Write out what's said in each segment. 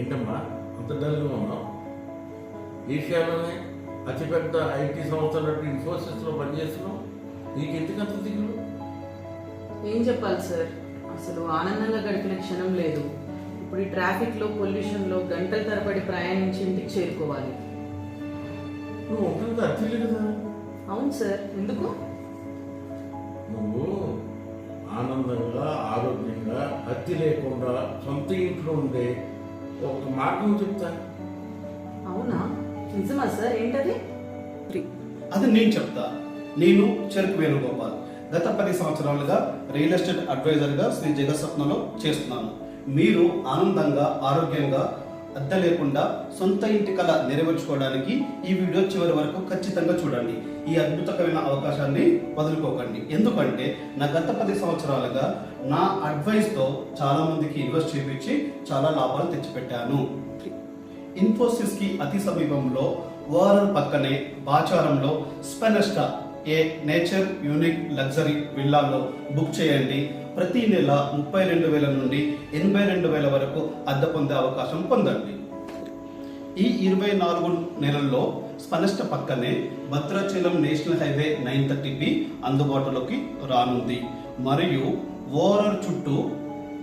ఏంటమ్మా అంత డల్గా ఉన్నావు? ఏషియాలోనే అతిపెద్ద ఐటీ సంస్థ ఇన్ఫోసిస్లో పనిచేస్తున్నావు, నీకు ఎందుకంత దిగులు? ఏం చెప్పాలి సార్, అసలు ఆనందంగా గడిపిన క్షణం లేదు. ఇప్పుడు ఈ ట్రాఫిక్లో పొల్యూషన్లో గంటల తరబడి ప్రయాణించి ఇంటికి చేరుకోవాలి. నువ్వు ఉంటుంది అతిలే కదా. అవును సార్, ఎందుకు? నువ్వు ఆనందంగా ఆరోగ్యంగా అతి లేకుండా సొంత ఇంట్లో ఉండే ఒక మార్గం చెప్తా. అవునా, నిజమా సార్? ఏంటది? అది నేను చెప్తా. నేను చెరుకు వేణుగోపాల్. గత 10 సంవత్సరాలుగా రియల్ ఎస్టేట్ అడ్వైజర్గా శ్రీ జగస్వప్నలో చేస్తున్నాను. మీరు ఆనందంగా ఆరోగ్యంగా అద్దె లేకుండా సొంత ఇంటి కల నెరవేర్చుకోవడానికి ఈ వీడియో చివరి వరకు ఖచ్చితంగా చూడండి. ఈ అద్భుతమైన అవకాశాన్ని వదులుకోకండి. ఎందుకంటే నా గత 10 సంవత్సరాలుగా నా అడ్వైస్తో చాలా మందికి ఇన్వెస్ట్ చేయించి చాలా లాభాలు తెచ్చిపెట్టాను. ఇన్ఫోసిస్కి అతి సమీపంలో ఓఆర్ఆర్ పక్కనే బాచారంలో స్పెనెస్టా ఏ నేచర్ యూనిక్ లగ్జరీ విల్లాలో బుక్ చేయండి. ప్రతి నెల 32,000 నుండి 82,000 వరకు అద్దె పొందే అవకాశం పొందండి. ఈ 24 నెలల్లో స్పెనెస్టా పక్కనే భద్రాచలం నేషనల్ హైవే 930B అందుబాటులోకి రానుంది. మరియు ఓఆర్ఆర్ చుట్టూ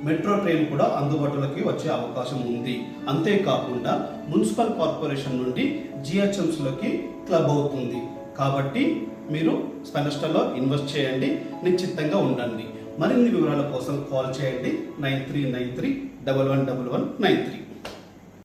మెట్రో ట్రైన్ కూడా అందుబాటులోకి వచ్చే అవకాశం ఉంది. అంతేకాకుండా మున్సిపల్ కార్పొరేషన్ నుండి జిహెచ్ఎంసీలోకి క్లబ్ అవుతుంది. కాబట్టి మీరు స్పెనెస్టాలో ఇన్వెస్ట్ చేయండి, నిశ్చితంగా ఉండండి. మరిన్ని వివరాల కోసం కాల్ చేయండి 9393 111193.